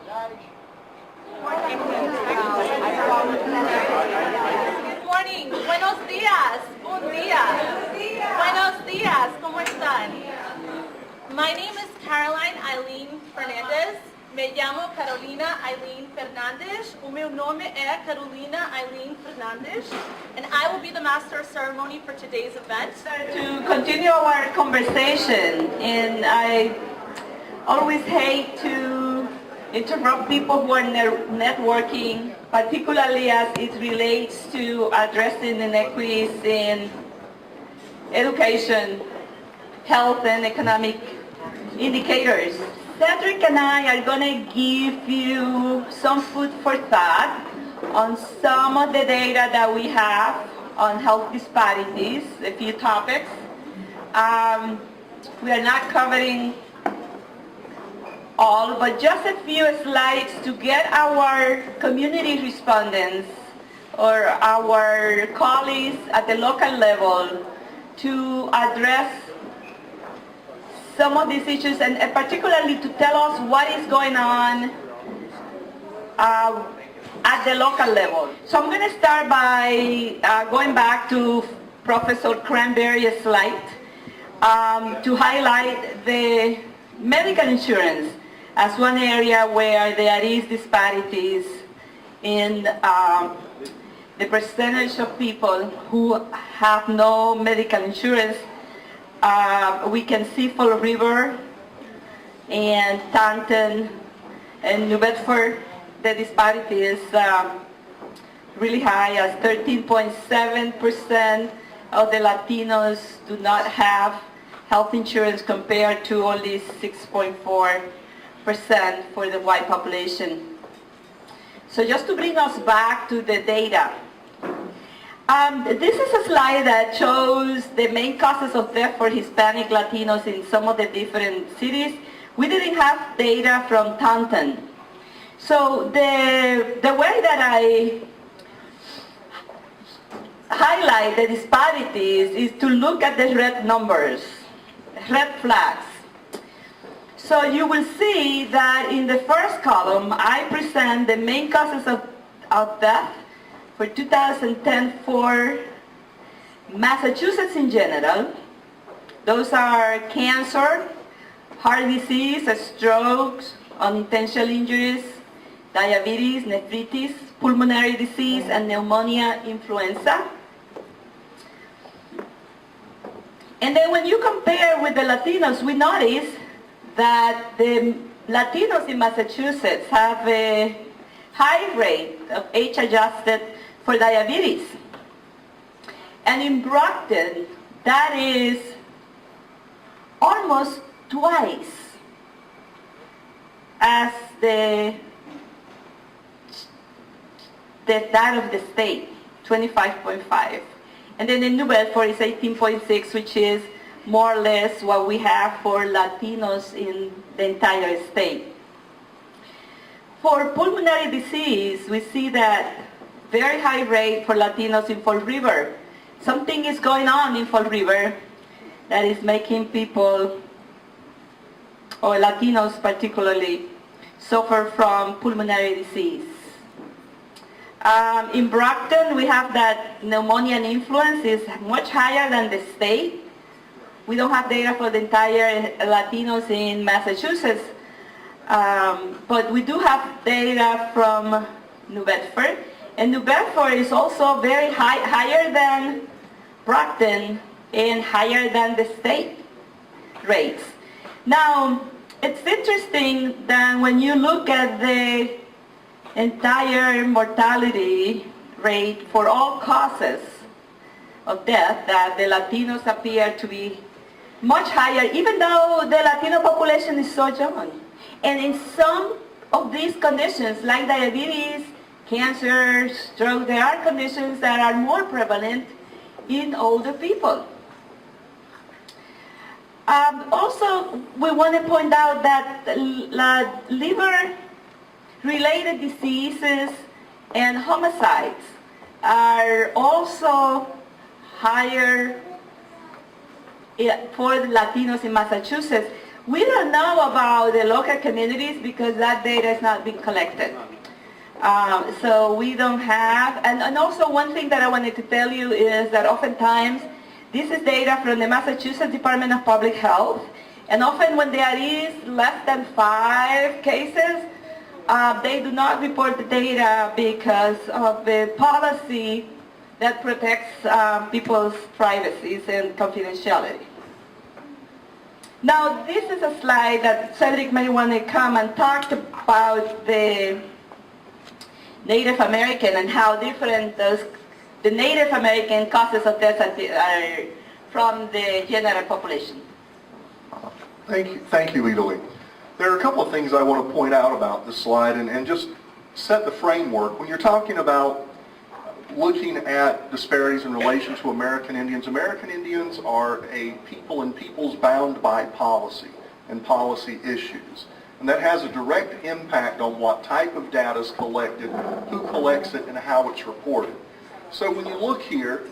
Good morning. Buenos días. Un día. Buenos días. ¿Cómo están? My name is Caroline Eileen Fernandez. Me llamo Carolina Eileen Fernandez. O meu nome é Carolina Eileen Fernandez. And I will be the master of ceremony for today's event. To continue our conversation, and I always hate to interrupt people who are networking, particularly as it relates to addressing inequities in education, health, and economic indicators. Cedric and I are going to give you some food for thought on some of the data that we have on health disparities, a few topics. We are not covering all, but just a few slides to get our community respondents or our colleagues at the local level to address some of these issues, and particularly to tell us what is going on at the local level. So I'm going to start by going back to Professor Cranberry's slide to highlight the medical insurance as one area where there is disparities in the percentage of people who have no medical insurance. We can see Fall River and Taunton and New Bedford, the disparity is really high, as 13.7% of the Latinos do not have health insurance compared to only 6.4% for the white population. So just to bring us back to the data, this is a slide that shows the main causes of death for Hispanic Latinos in some of the different cities. We didn't have data from Taunton. So the way that I highlight the disparities is to look at the red numbers, red flags. So you will see that in the first column, I present the main causes of death for 2010 for Massachusetts in general. Those are cancer, heart disease, strokes, unintentional injuries, diabetes, nephritis, pulmonary disease, and pneumonia, influenza. And then when you compare with the Latinos, we notice that the Latinos in Massachusetts have a high rate of age-adjusted for diabetes. And in Brockton, that is almost twice as that of the state, 25.5. And then in New Bedford is 18.6, which is more or less what we have for Latinos in the entire state. For pulmonary disease, we see that very high rate for Latinos in Fall River. Something is going on in Fall River that is making people, or Latinos particularly, suffer from pulmonary disease. In Brockton, we have that pneumonia and influenza is much higher than the state. We don't have data for the entire Latinos in Massachusetts, but we do have data from New Bedford. And New Bedford is also very high, higher than Brockton and higher than the state rates. Now, it's interesting that when you look at the entire mortality rate for all causes of death, that the Latinos appear to be much higher, even though the Latino population is so young. And in some of these conditions, like diabetes, cancer, stroke, there are conditions that are more prevalent in older people. Also, we want to point out that liver-related diseases and homicides are also higher for the Latinos in Massachusetts. We don't know about the local communities because that data has not been collected. So we don't have, and also one thing that I wanted to tell you is that oftentimes this is data from the Massachusetts Department of Public Health, and often when there is less than 5 cases, they do not report the data because of the policy that protects people's privacy and confidentiality. Now, this is a slide that Cedric may want to come and talk about the Native American and how different the Native American causes of death are from the general population. Thank you, Idali. There are a couple of things I want to point out about this slide and just set the framework. When you're talking about looking at disparities in relation to American Indians are a people and peoples bound by policy and policy issues. And that has a direct impact on what type of data is collected, who collects it, and how it's reported. So when you look here,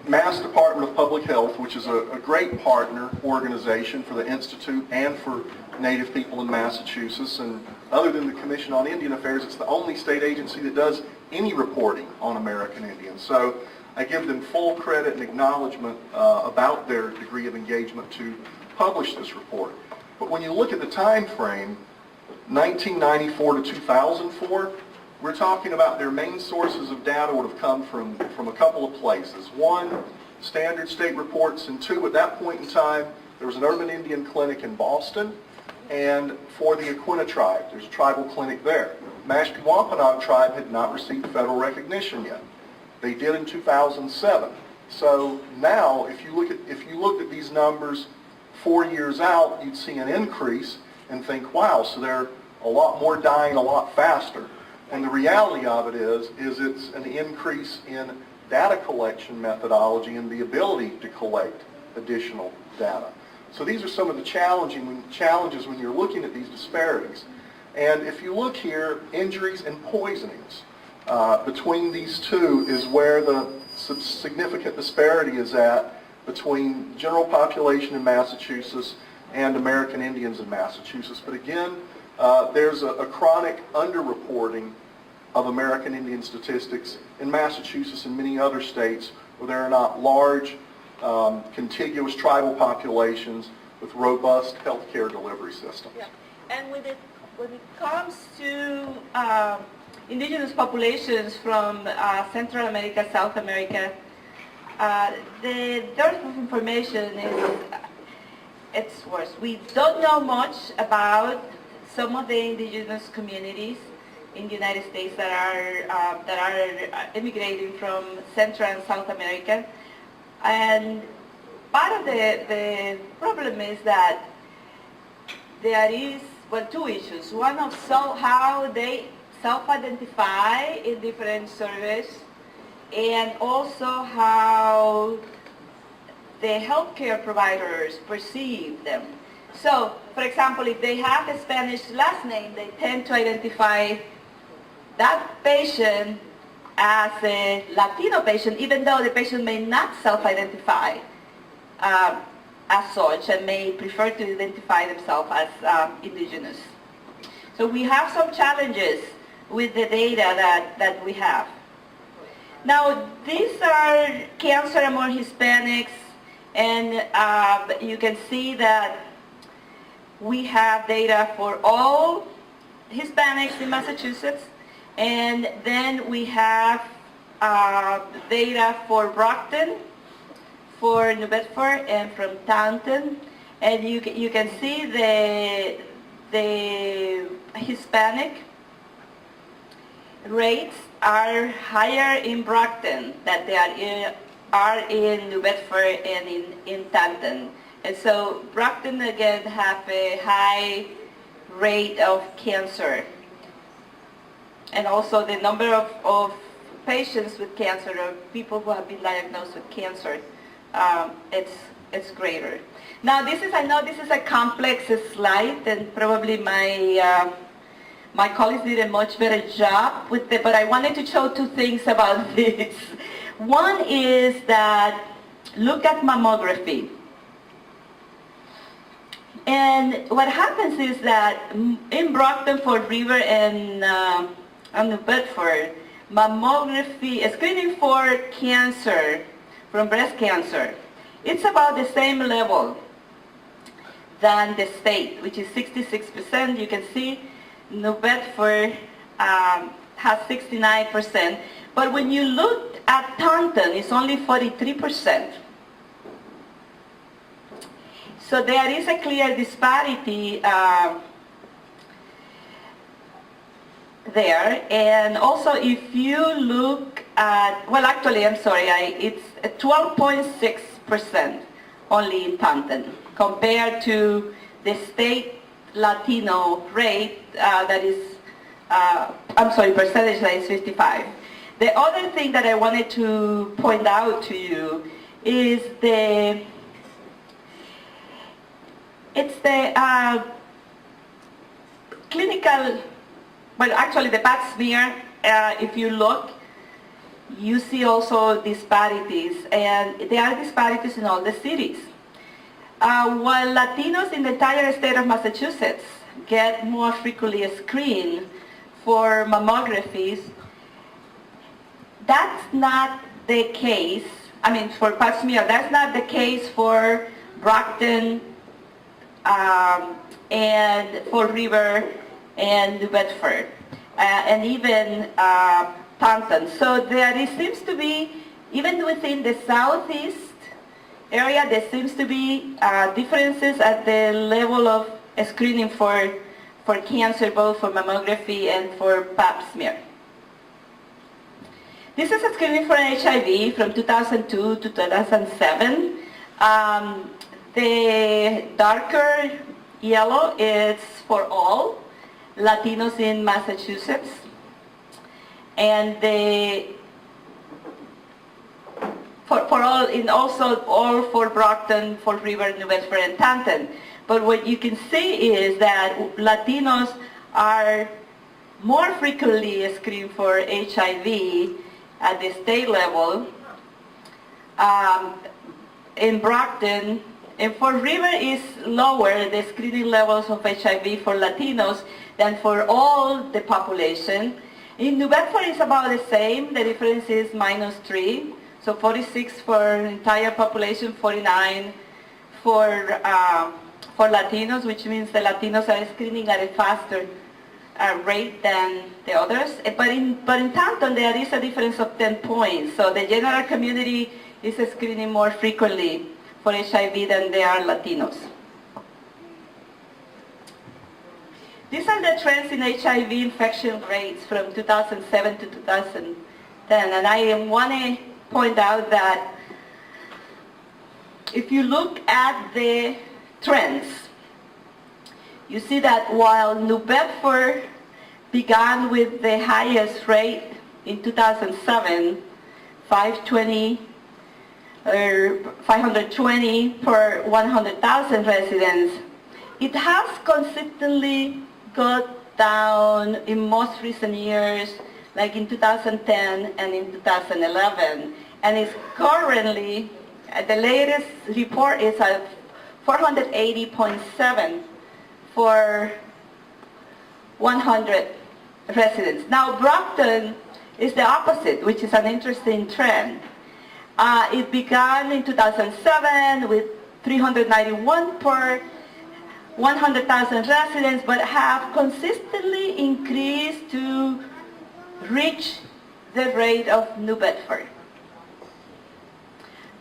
Mass Department of Public Health, which is a great partner organization for the Institute and for Native people in Massachusetts, and other than the Commission on Indian Affairs, it's the only state agency that does any reporting on American Indians. So I give them full credit and acknowledgement about their degree of engagement to publish this report. But when you look at the time frame, 1994 to 2004, we're talking about their main sources of data would have come from a couple of places. One, standard state reports, and two, at that point in time, there was an urban Indian clinic in Boston, and for the Aquinnah tribe, there's a tribal clinic there. Mashpee Wampanoag tribe had not received federal recognition yet. They did in 2007. So now, if you looked at these numbers 4 years out, you'd see an increase and think, wow, so they're a lot more dying a lot faster. And the reality of it is it's an increase in data collection methodology and the ability to collect additional data. So these are some of the challenges when you're looking at these disparities. And if you look here, injuries and poisonings, between these two is where the significant disparity is at between general population in Massachusetts and American Indians in Massachusetts. But again, there's a chronic underreporting of American Indian statistics in Massachusetts and many other states where there are not large, contiguous tribal populations with robust healthcare delivery systems. Yeah. And when it comes to indigenous populations from Central America, South America, the dearth of information it's worse. We don't know much about some of the indigenous communities in the United States that are immigrating from Central and South America. And part of the problem is that there is, well, two issues. One of how they self-identify in different surveys, and also how the healthcare providers perceive them. So, for example, if they have a Spanish last name, they tend to identify that patient as a Latino patient, even though the patient may not self-identify as such and may prefer to identify themselves as indigenous. So we have some challenges with the data that we have. Now, these are cancer among Hispanics, and you can see that we have data for all Hispanics in Massachusetts, and then we have data for Brockton, for New Bedford, and from Taunton, and you can see the Hispanic rates are higher in Brockton than they are in New Bedford and in Taunton. And so Brockton again have a high rate of cancer. And also the number of patients with cancer, or people who have been diagnosed with cancer, it's greater. Now I know this is a complex slide, and probably my colleagues did a much better job with it, but I wanted to show two things about this. One is that, look at mammography. And what happens is that in Brockton, Fort River, and New Bedford, mammography, screening for cancer, from breast cancer, it's about the same level than the state, which is 66%. You can see New Bedford has 69%. But when you look at Taunton, it's only 43%. So there is a clear disparity there. And also if you look at, well actually I'm sorry, it's 12.6% only in Taunton compared to the state Latino rate that is, percentage that is 55. The other thing that I wanted to point out to you is the clinical, well actually the pap smear, if you look, you see also disparities, and there are disparities in all the cities. While Latinos in the entire state of Massachusetts get more frequently screened for mammographies, that's not the case, for pap smear, that's not the case for Brockton, and Fall River and New Bedford, and even Taunton. So there seems to be, even within the southeast area, there seems to be differences at the level of screening for cancer, both for mammography and for pap smear. This is a screening for HIV from 2002 to 2007. The darker yellow is for all Latinos in Massachusetts, and for all, in also all for Brockton, Fall River, New Bedford, and Taunton. But what you can see is that Latinos are more frequently screened for HIV at the state level. In Brockton, and Fall River is lower, the screening levels of HIV for Latinos than for all the population. In New Bedford it's about the same, the difference is -3, so 46 for entire population, 49 for Latinos, which means the Latinos are screening at a faster rate than the others. But in Taunton there is a difference of 10 points, so the general community is screening more frequently for HIV than they are Latinos. These are the trends in HIV infection rates from 2007 to 2010, and I want to point out that if you look at the trends, you see that while New Bedford began with the highest rate in 2007, 520 per 100,000 residents, it has consistently got down in most recent years, like in 2010 and in 2011, and is currently, the latest report is at 480.7 for 100 residents. Now Brockton is the opposite, which is an interesting trend. It began in 2007 with 391 per 100,000 residents, but have consistently increased to reach the rate of New Bedford.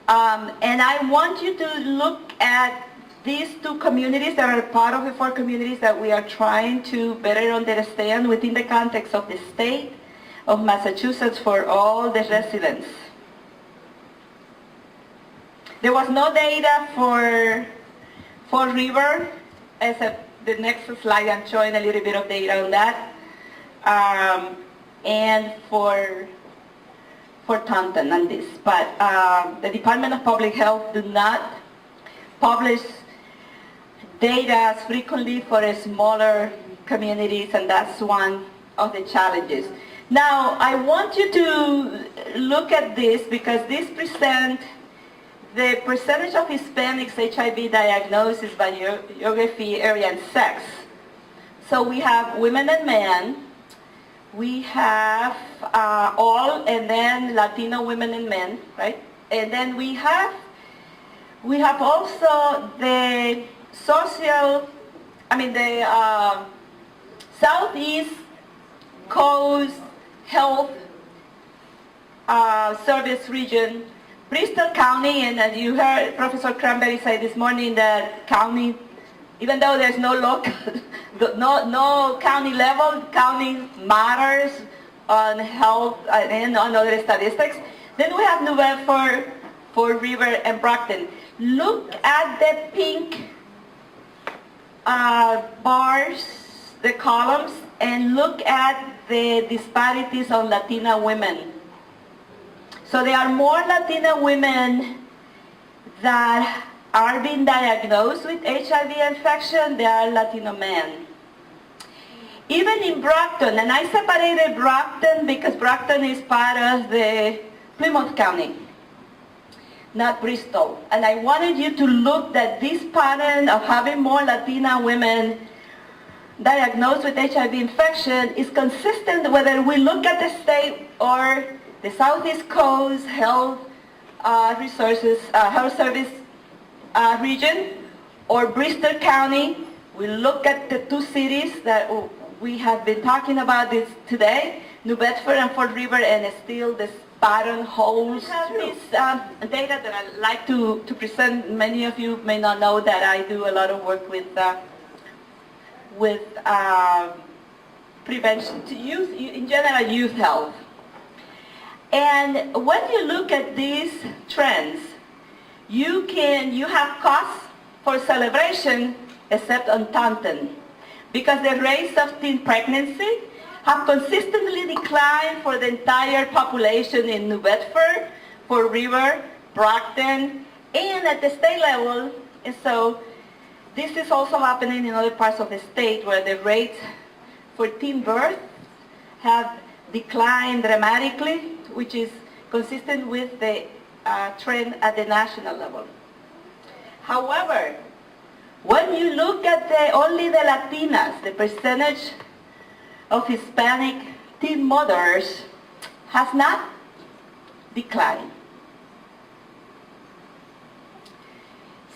And I want you to look at these two communities that are part of the four communities that we are trying to better understand within the context of the state of Massachusetts for all the residents. There was no data for Fall River, except the next slide I'm showing a little bit of data on that, and for Taunton on this. But the Department of Public Health do not publish data as frequently for smaller communities, and that's one of the challenges. Now, I want you to look at this because this presents the percentage of Hispanics HIV diagnosis by geography, area, and sex. So we have women and men. We have all, and then Latino women and men, right? And then we have also the Southeast Coast Health Service Region, Bristol County, and as you heard Professor Cranberry say this morning, that county, even though there's no local, no county level, county matters on health and on other statistics. Then we have New Bedford, Fall River, and Brockton. Look at the pink bars, the columns, and look at the disparities on Latina women. So there are more Latina women that are being diagnosed with HIV infection than are Latino men. Even in Brockton, and I separated Brockton because Brockton is part of the Plymouth County, not Bristol. And I wanted you to look at this pattern of having more Latina women diagnosed with HIV infection is consistent whether we look at the state or the Southeast Coast Health Health Service region or Bristol County. We look at the two cities that we have been talking about this today, New Bedford and Fall River, and still this pattern holds. We have this data that I'd like to present. Many of you may not know that I do a lot of work with prevention to youth, in general youth health. And when you look at these trends, you have cause for celebration except on Taunton, because the rates of teen pregnancy have consistently declined for the entire population in New Bedford, Fall River, Brockton, and at the state level. And so this is also happening in other parts of the state where the rates for teen birth have declined dramatically, which is consistent with the trend at the national level. However, when you look at only the Latinas, the percentage of Hispanic teen mothers has not declined.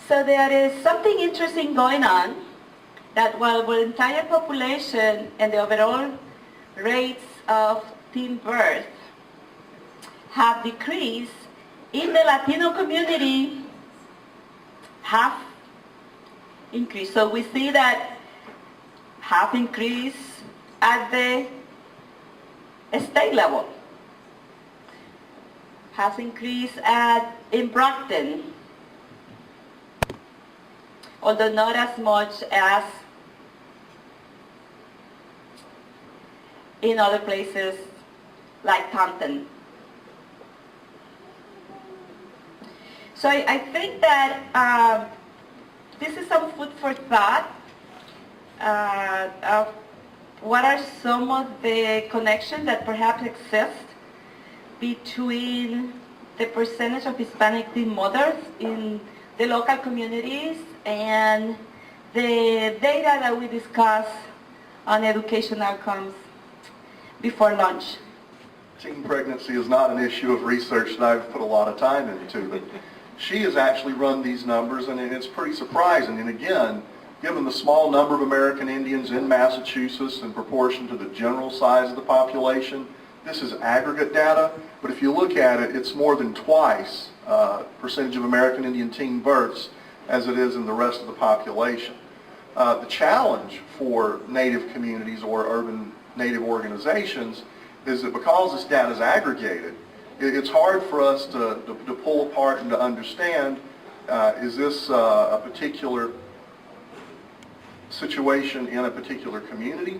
So there is something interesting going on, that while the entire population and the overall rates of teen birth have decreased, in the Latino community have increased. So we see that have increased at the state level, has increased in Brockton, although not as much as in other places like Taunton. So I think that this is some food for thought of what are some of the connections that perhaps exist between the percentage of Hispanic teen mothers in the local communities and the data that we discussed on education outcomes before lunch. Teen pregnancy is not an issue of research that I've put a lot of time into, but she has actually run these numbers, and it's pretty surprising. And again, given the small number of American Indians in Massachusetts in proportion to the general size of the population, this is aggregate data, but if you look at it, it's more than twice percentage of American Indian teen births as it is in the rest of the population. The challenge for Native communities or urban Native organizations is that because this data is aggregated, it's hard for us to pull apart and to understand, is this a particular situation in a particular community?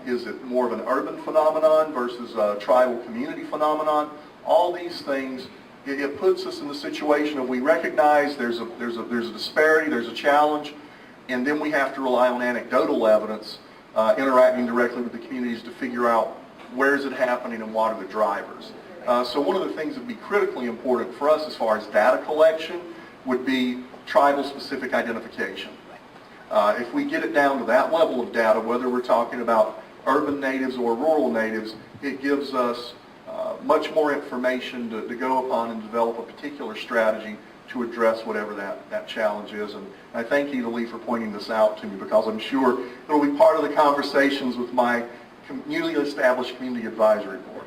Is it more of an urban phenomenon versus a tribal community phenomenon? All these things, it puts us in the situation of we recognize there's a disparity, there's a challenge, and then we have to rely on anecdotal evidence, interacting directly with the communities to figure out where is it happening and what are the drivers. So one of the things that would be critically important for us as far as data collection would be tribal-specific identification. If we get it down to that level of data, whether we're talking about urban natives or rural natives, it gives us much more information to go upon and develop a particular strategy to address whatever that challenge is. And I thank you, Lee, for pointing this out to me, because I'm sure it'll be part of the conversations with my newly established Community Advisory Board.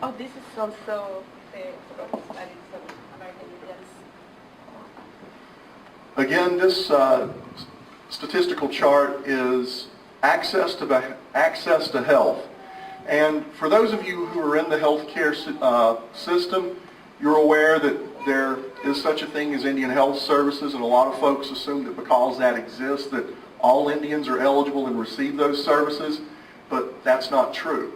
Oh, this is also the studies of American Indians. Again, this statistical chart is access to health. And for those of you who are in the healthcare system, you're aware that there is such a thing as Indian Health Services, and a lot of folks assume that because that exists that all Indians are eligible and receive those services, but that's not true.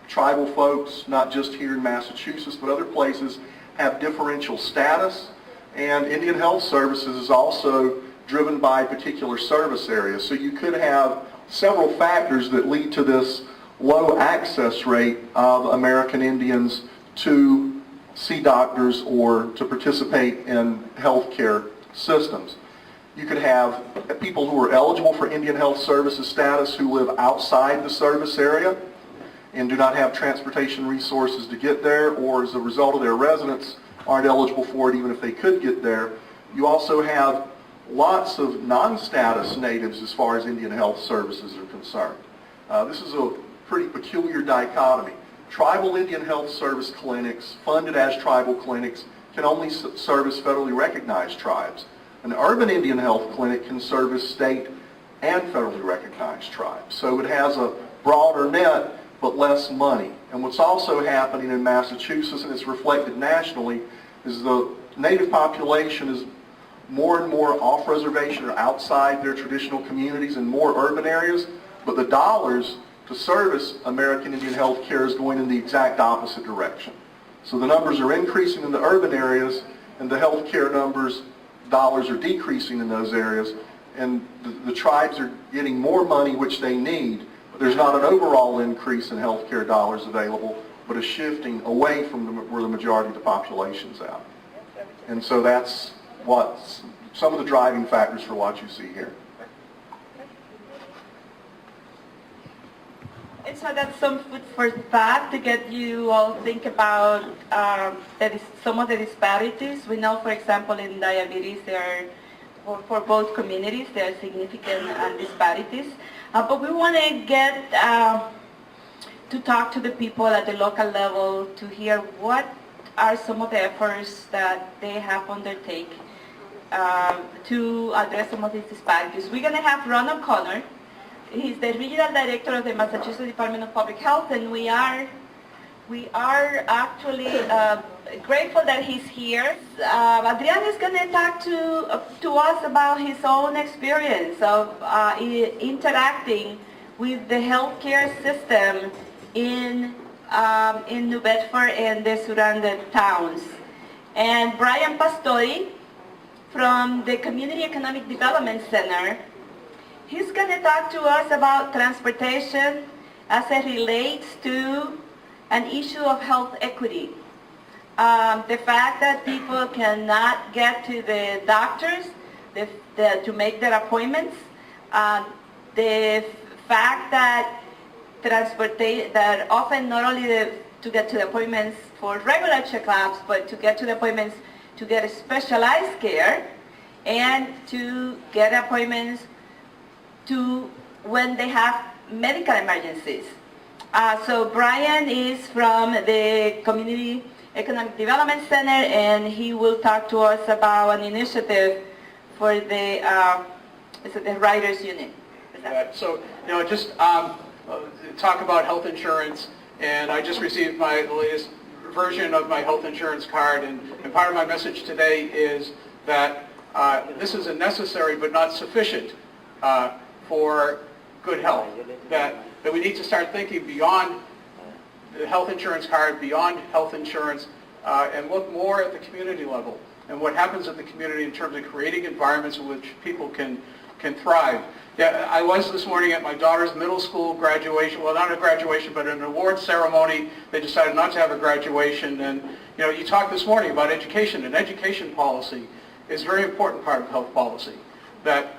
Tribal folks, not just here in Massachusetts, but other places, have differential status, and Indian Health Services is also driven by particular service areas. So you could have several factors that lead to this low access rate of American Indians to see doctors or to participate in healthcare systems. You could have people who are eligible for Indian Health Services status who live outside the service area and do not have transportation resources to get there, or as a result of their residence aren't eligible for it even if they could get there. You also have lots of non-status natives as far as Indian Health Services are concerned. This is a pretty peculiar dichotomy. Tribal Indian Health Service clinics, funded as tribal clinics, can only service federally recognized tribes. An urban Indian health clinic can service state and federally recognized tribes. So it has a broader net, but less money. And what's also happening in Massachusetts, and it's reflected nationally, is the native population is more and more off-reservation or outside their traditional communities in more urban areas, but the dollars to service American Indian health care is going in the exact opposite direction. So the numbers are increasing in the urban areas, and the health care dollars are decreasing in those areas, and the tribes are getting more money, which they need. But there's not an overall increase in health care dollars available, but a shifting away from where the majority of the population's at. And so that's what some of the driving factors for what you see here. And so that's some food for thought to get you all think about some of the disparities. We know, for example, in diabetes, there are, for both communities, there are significant disparities. But we want to get to talk to the people at the local level to hear what are some of the efforts that they have undertaken to address some of these disparities. We're going to have Ron O'Connor. He's the Regional Director of the Massachusetts Department of Public Health, and we are actually grateful that he's here. Adrian is going to talk to us about his own experience of interacting with the healthcare system in New Bedford and the surrounding towns. And Brian Pastori from the Community Economic Development Center, he's going to talk to us about transportation as it relates to an issue of health equity. The fact that people cannot get to the doctors to make their appointments, the fact that that often not only to get to the appointments for regular checkups, but to get to the appointments to get specialized care and to get appointments to when they have medical emergencies. So Brian is from the Community Economic Development Center, and he will talk to us about an initiative for the Writers Union. So, just talk about health insurance, and I just received the latest version of my health insurance card, and part of my message today is that this is a necessary but not sufficient for good health, that we need to start thinking beyond the health insurance card, beyond health insurance, and look more at the community level and what happens in the community in terms of creating environments in which people can can thrive. Yeah, I was this morning at my daughter's middle school graduation, well, not a graduation, but an award ceremony. They decided not to have a graduation, and you talked this morning about education, and education policy is a very important part of health policy. That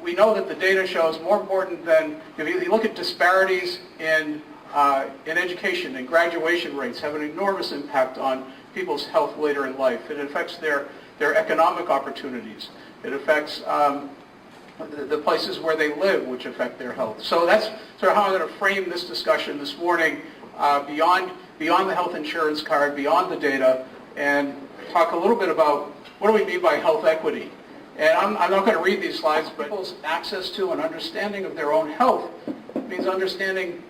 we know that the data shows more important than, if you look at disparities in education and graduation rates have an enormous impact on people's health later in life. It affects their economic opportunities. It affects the places where they live, which affect their health. So that's sort of how I'm going to frame this discussion this morning, beyond the health insurance card, beyond the data, and talk a little bit about what do we mean by health equity. And I'm not going to read these slides, but people's access to and understanding of their own health means understanding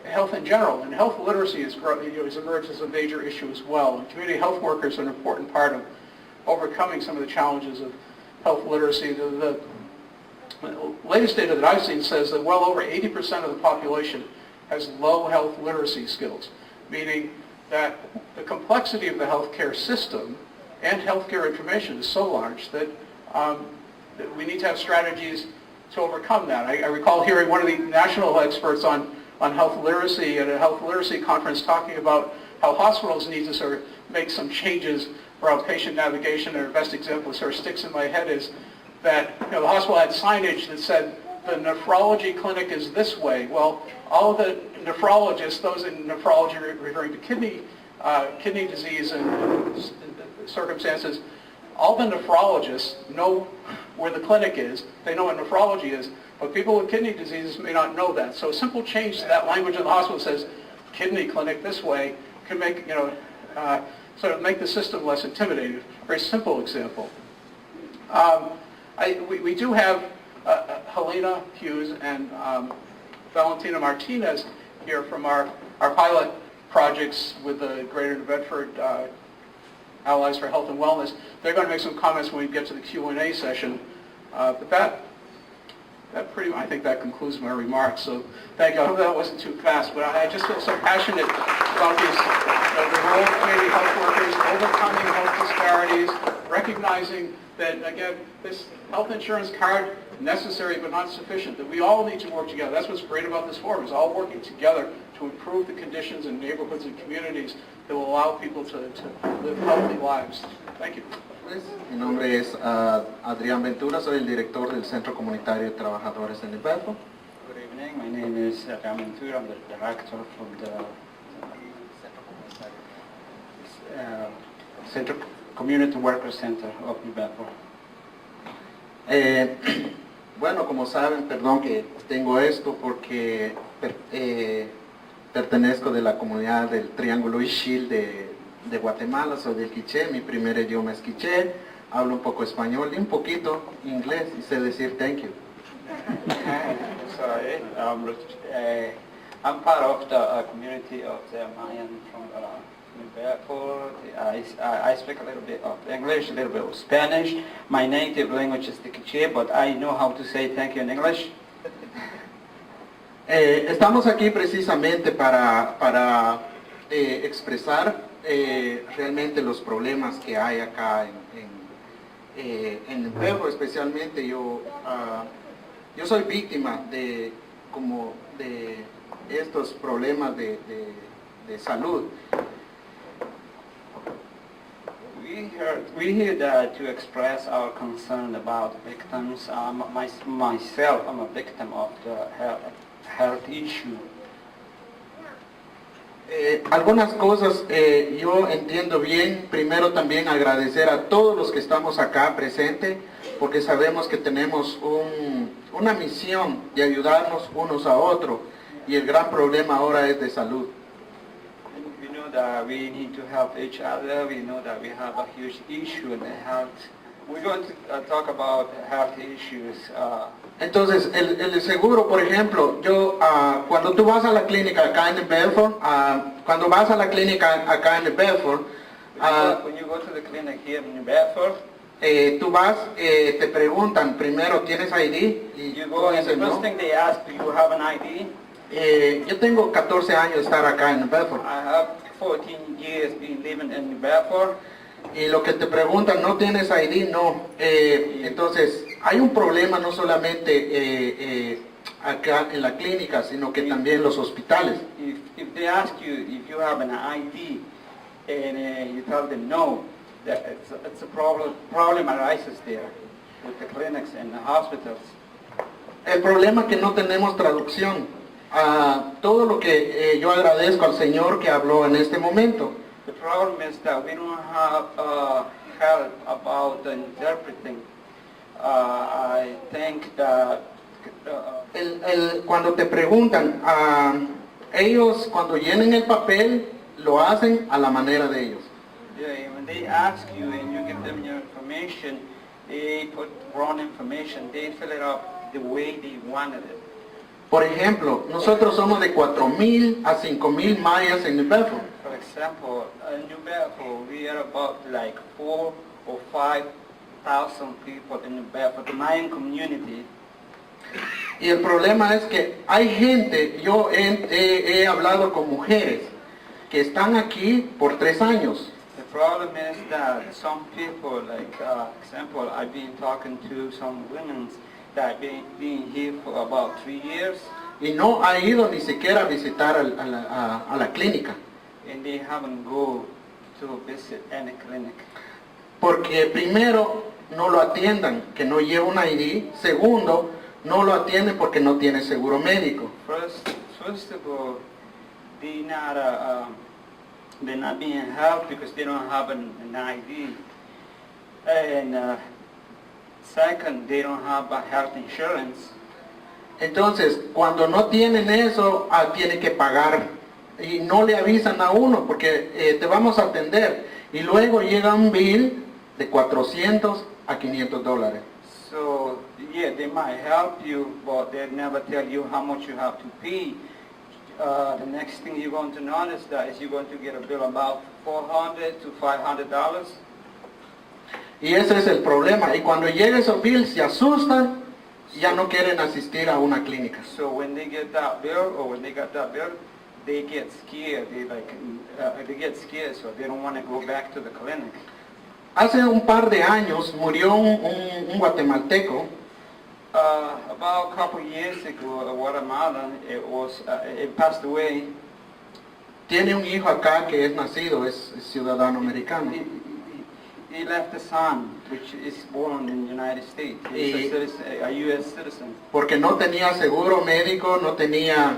health in general. And health literacy has emerged as a major issue as well. And community health workers are an important part of overcoming some of the challenges of health literacy. The latest data that I've seen says that well over 80% of the population has low health literacy skills, meaning that the complexity of the healthcare system and healthcare information is so large that we need to have strategies to overcome that. I recall hearing one of the national experts on health literacy at a health literacy conference talking about how hospitals need to sort of make some changes around patient navigation. And our best example that sort of sticks in my head is that the hospital had signage that said the nephrology clinic is this way. Well, all of the nephrologists, those in nephrology referring to kidney disease and circumstances, all the nephrologists know where the clinic is. They know what nephrology is. But people with kidney diseases may not know that. So a simple change to that language in the hospital says kidney clinic this way can make, sort of make the system less intimidating. Very simple example. We do have Helena Hughes and Valentina Martinez here from our pilot projects with the Greater New Bedford Allies for Health and Wellness. They're going to make some comments when we get to the Q&A session. But that I think that concludes my remarks. So thank you. I hope that wasn't too fast, but I just feel so passionate about the role of community health workers, overcoming health disparities, recognizing that, again, this health insurance card, necessary but not sufficient, that we all need to work together. That's what's great about this forum, is all working together to improve the conditions in neighborhoods and communities that will allow people to live healthy lives. Thank you. Mi nombre es Adrián Ventura, soy el director del Centro Comunitario de Trabajadores de New Bedford. Good evening, my name is Adrián Ventura, I'm the director from the Centro Community Workers Center of New Bedford. Bueno, como saben, perdón que tengo esto porque pertenezco de la comunidad del Triángulo Ixil de Guatemala, soy del quiché, mi primer idioma es quiché, hablo un poco español y un poquito inglés y sé decir thank you. Sorry, I'm part of the community of the Mayan from New Bedford. I speak a little bit of English, a little bit of Spanish. My native language is the quiché, but I know how to say thank you in English. Estamos aquí precisamente para expresar realmente los problemas que hay acá en el pueblo, especialmente yo soy víctima de estos problemas de salud. We're here to express our concern about victims. Myself, I'm a victim of the health issue. Algunas cosas yo entiendo bien. Primero también agradecer a todos los que estamos acá presentes, porque sabemos que tenemos una misión de ayudarnos unos a otros y el gran problema ahora es de salud. We know that we need to help each other. We know that we have a huge issue in the health. We're going to talk about health issues. Entonces, el seguro, por ejemplo, cuando tú vas a la clínica acá en Bedford, When you go to the clinic here in New Bedford, tú vas, te preguntan primero, ¿tienes ID? Y you go and the dices, first no. thing they ask, do you have an ID? Yo tengo 14 años de estar acá en Bedford. I have 14 years been living in New Bedford. Y lo que te preguntan, ¿no tienes ID? No. Entonces, hay un problema no solamente acá en la clínica, sino que también en los hospitales. If they ask you if you have an ID and you tell them no, that it's a problem arises there with the clinics and the hospitals. El problema es que no tenemos traducción. Todo lo que yo agradezco al Señor que habló en este momento. The problem is that we don't have help about interpreting. I think that Cuando te preguntan, ellos cuando llenen el papel lo hacen a la manera de ellos. yeah, when they ask you and you give them your information, they put wrong information. They fill it up the way they wanted it. Por ejemplo, nosotros somos de 4,000 a 5,000 mayas en New Bedford. For example, in New Bedford, we are about like 4,000 or 5,000 people in New Bedford, the Mayan community. Y el problema es que hay gente, yo he hablado con mujeres que están aquí por 3 años. The problem is that some people, like example, I've been talking to some women that been here for about 3 years, Y no ha ido ni siquiera a visitar a la clínica. and they haven't go to visit any clinic. Porque primero, no lo atiendan, que no lleva un ID. Segundo, no lo atienden porque no tiene seguro médico. First of all, they're not being helped because they don't have an ID. And second, they don't have a health insurance. Entonces, cuando no tienen eso, tienen que pagar. Y no le avisan a uno porque te vamos a atender. Y luego llega un bill de $400 a $500. So, yeah, they might help you, but they never tell you how much you have to pay. The next thing you're going to notice that is you're going to get a bill about $400 to $500. Y ese es el problema. Y cuando llega esos bills, se asustan, ya no quieren asistir a una clínica. So when they get that bill, or when they got that bill, they get scared. They get scared, so they don't want to go back to the clinic. Hace un par de años murió un guatemalteco. About a couple years ago, a Guatemalan, it passed away. Tiene un hijo acá que es nacido, es ciudadano americano. He left a son, which is born in the United States. He's a U.S. citizen. Porque no tenía seguro médico, no tenía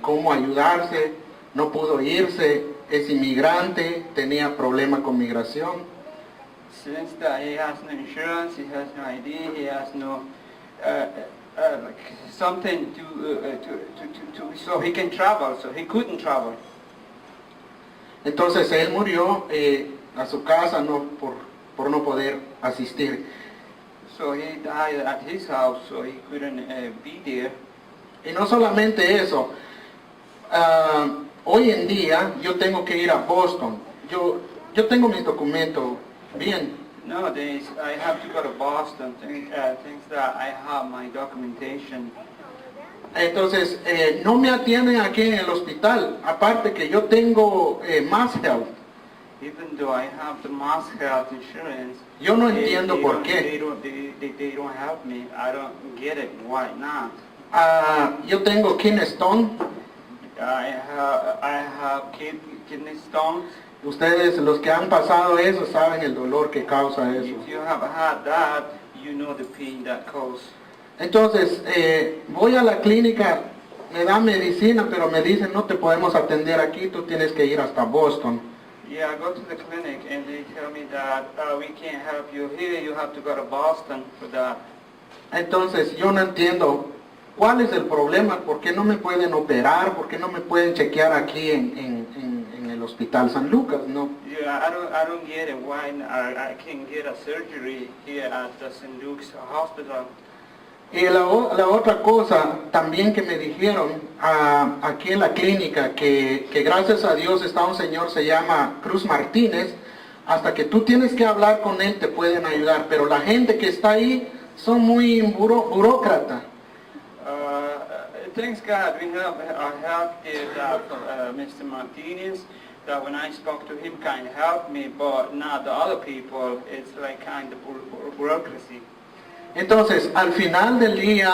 cómo ayudarse, no pudo irse, es inmigrante, tenía problema con migración. Since that he has no insurance, he has no ID, he has no like something so he can travel, so he couldn't travel. Entonces él murió a su casa por no poder asistir. So he died at his house, so he couldn't be there. Y no solamente eso, hoy en día yo tengo que ir a Boston. Yo tengo mis documentos bien. Nowadays, I have to go to Boston, things that I have my documentation. Entonces, no me atienden aquí en el hospital, aparte que yo tengo Mass Health. Even though I have the Mass Health insurance, Yo no entiendo por qué. They don't help me. I don't get it. Why not? Yo tengo kidney stone. I have kidney stones. Ustedes, los que han pasado eso, saben el dolor que causa eso. If you have had that, you know the pain that causes. Entonces, voy a la clínica, me dan medicina, pero me dicen, no te podemos atender aquí, tú tienes que ir hasta Boston. Yeah, I go to the clinic and they tell me that we can't help you here, you have to go to Boston for that. Entonces, yo no entiendo cuál es el problema, por qué no me pueden operar, por qué no me pueden chequear aquí en el Hospital San Lucas, ¿no? Yeah, I don't get it. Why I can't get a surgery here at the St. Luke's Hospital. Y la otra cosa también que me dijeron aquí en la clínica, que gracias a Dios está un señor, se llama Cruz Martínez, hasta que tú tienes que hablar con él te pueden ayudar, pero la gente que está ahí son muy burócratas. Thanks God, we have our help is Mr. Martinez, that when I spoke to him, kind of helped me, but not the other people. It's like kind of bureaucracy. Entonces, al final del día,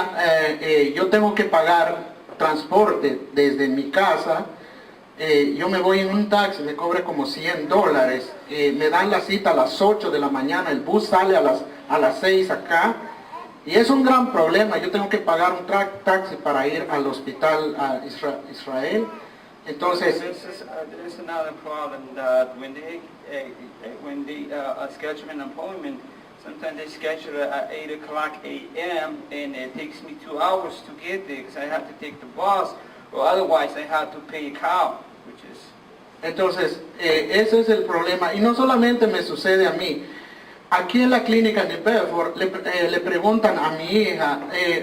yo tengo que pagar transporte desde mi casa. Yo me voy en un taxi, me cobra como $100. Me dan la cita a las 8 de la mañana, el bus sale a las 6 acá. Y es un gran problema. Yo tengo que pagar un taxi para ir al hospital a Israel. Entonces, There's another problem that when they schedule an appointment, sometimes they schedule it at 8 o'clock a.m. and it takes me 2 hours to get there because I have to take the bus, or otherwise I have to pay a cab, which is... Entonces, ese es el problema. Y no solamente me sucede a mí. Aquí en la clínica de Bedford le preguntan a mi hija,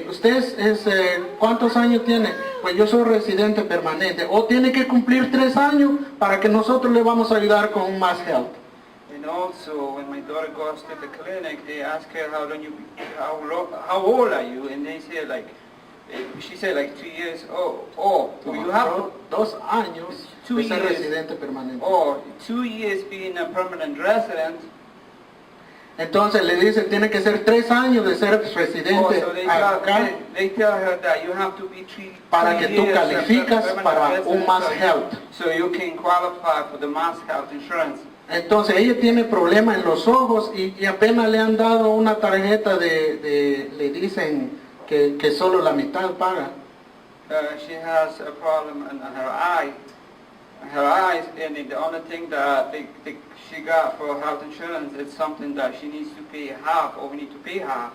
¿usted cuántos años tiene? Pues yo soy residente permanente. O tiene que cumplir 3 años para que nosotros le vamos a ayudar con más help. And also, when my daughter goes to the clinic, they ask her how old are you, and they say like, she said like 2 years. Oh, you have 2 años 2 de ser years. residente permanente. Oh, 2 years being a permanent resident. Entonces le dice, tiene que ser 3 años de ser Oh, residente so acá they tell her that you have to be 3 para que tú years calificas permanent para resident, un más health. so you can qualify for the mass health insurance. Entonces ella tiene problema en los ojos y apenas le han dado una tarjeta le dicen que solo la mitad paga. She has a problem in her eyes, and the only thing that she got for health insurance is something that she needs to pay half, or we need to pay half.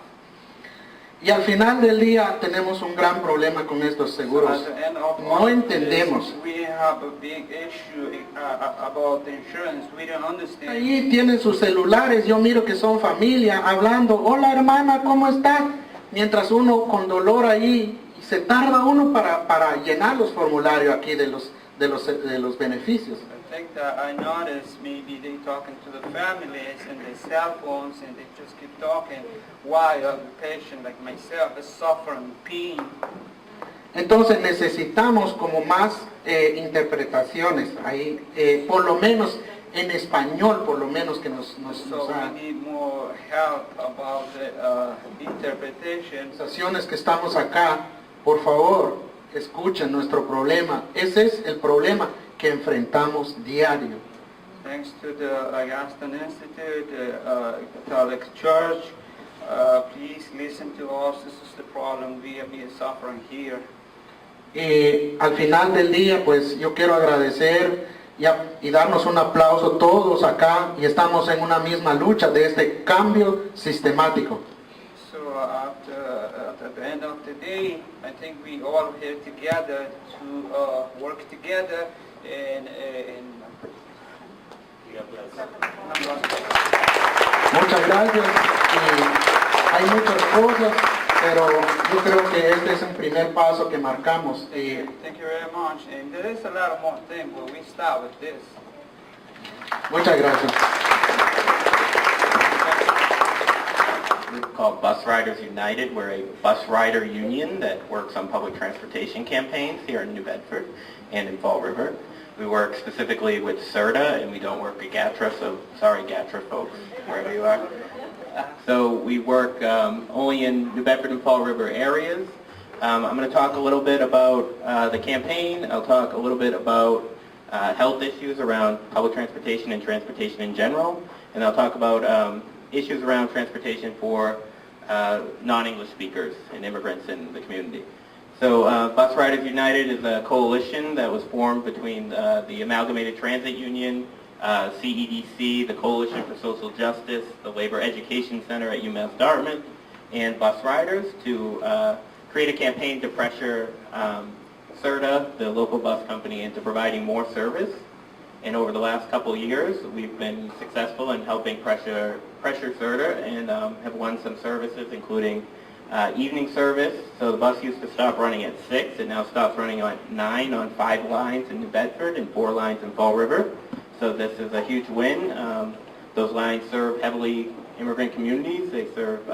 Y al final del día tenemos un gran problema con estos So seguros. at the end of No all entendemos. this, we have a big issue about the insurance. We don't understand. Ahí tienen sus celulares, yo miro que son familia hablando, hola hermana, ¿cómo está? Mientras uno con dolor ahí, se tarda uno para llenar los formularios aquí de los beneficios. I think that I noticed maybe they talking to the families and their cell phones, and they just keep talking while a patient like myself is suffering pain. Entonces necesitamos como más interpretaciones ahí, por lo menos en español, por lo menos que nos So hagan. we need more help about the interpretation. Organizaciones que estamos acá, por favor, escuchen nuestro problema. Ese es el problema que enfrentamos diario. Thanks to the Augustine Institute, Catholic Church, please listen to us. This is the problem we are suffering here. Al final del día, pues yo quiero agradecer y darnos un aplauso todos acá, y estamos en una misma lucha de este cambio sistemático. So at the end of the day, I think we all here together to work together and Muchas gracias. Y hay muchas cosas, pero yo creo que este es un primer paso que marcamos. Thank you very much. And there is a lot more things, but we start with this. Muchas gracias. We're called Bus Riders United. We're a bus rider union that works on public transportation campaigns here in New Bedford and in Fall River. We work specifically with CERTA, and we don't work at GATRA, so sorry GATRA folks, wherever you are. So we work only in New Bedford and Fall River areas. I'm going to talk a little bit about the campaign. I'll talk a little bit about health issues around public transportation and transportation in general. And I'll talk about issues around transportation for non-English speakers and immigrants in the community. So Bus Riders United is a coalition that was formed between the Amalgamated Transit Union, CEDC, the Coalition for Social Justice, the Labor Education Center at UMass Dartmouth, and bus riders to create a campaign to pressure CERTA, the local bus company, into providing more service. And over the last couple of years, we've been successful in helping pressure CERTA and have won some services, including evening service. So the bus used to stop running at 6. It now stops running at 9 on 5 lines in New Bedford and 4 lines in Fall River. So this is a huge win. Those lines serve heavily immigrant communities. They serve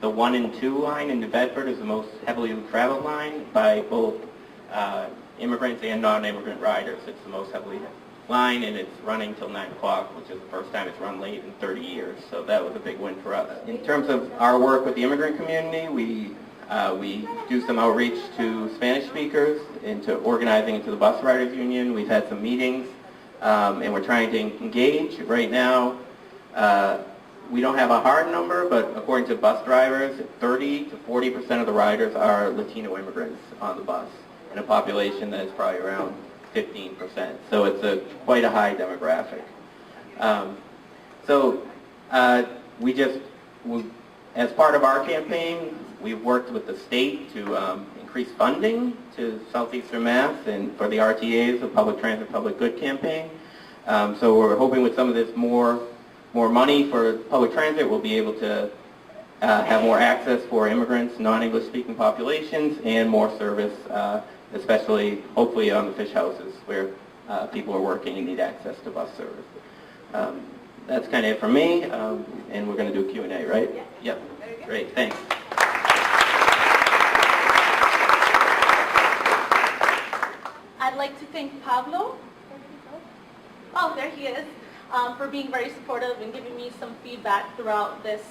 the 1 and 2 line in New Bedford is the most heavily traveled line by both immigrants and non-immigrant riders. It's the most heavily line, and it's running till 9 o'clock, which is the first time it's run late in 30 years. So that was a big win for us. In terms of our work with the immigrant community, we do some outreach to Spanish speakers, into organizing into the Bus Riders Union. We've had some meetings, and we're trying to engage. Right now, we don't have a hard number, but according to bus drivers, 30 to 40% of the riders are Latino immigrants on the bus, in a population that is probably around 15%. So it's quite a high demographic. As part of our campaign, we've worked with the state to increase funding to Southeastern Mass and for the RTAs, the Public Transit Public Good campaign. So we're hoping with some of this more money for public transit, we'll be able to have more access for immigrants, non-English speaking populations, and more service, especially hopefully on the fish houses where people are working and need access to bus service. That's kind of it from me, and we're going to do a Q&A, right? Yeah. Yep. Great, thanks. I'd like to thank Pablo. Oh, there he is. For being very supportive and giving me some feedback throughout this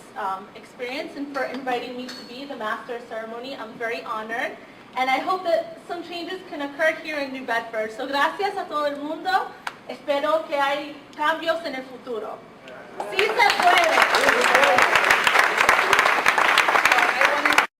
experience, and for inviting me to be the master of ceremony. I'm very honored, and I hope that some changes can occur here in New Bedford. So gracias a todo el mundo. Espero que hay cambios en el futuro. Sí se puede.